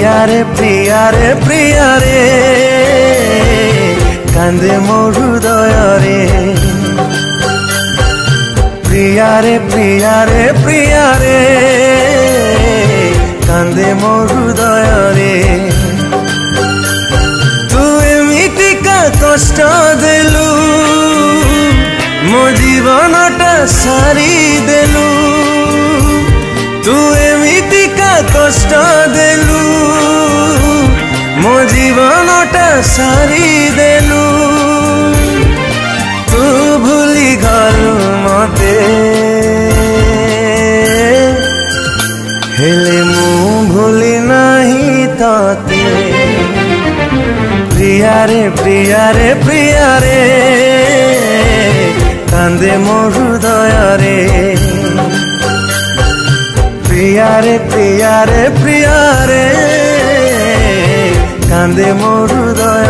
प्रिया रे प्रिया रे प्रिया रे कांदे मोर हृदय रे प्रिया रे प्रिया रे प्रिया रे कांदे मोर हृदय रे तू एमिति का कष्ट देलु मो जीवनटा सारी देलु तू एमिति का कष्ट देलु मो जीवनटा सारी देलु तू भूली गलु मते हेले मु भूली नहीं ताते प्रिया रे प्रिया रे प्रिया रे कांदे मोर हृदय रे प्रिया रे प्रिया रे प्रिया रे कांदे मोर हृदय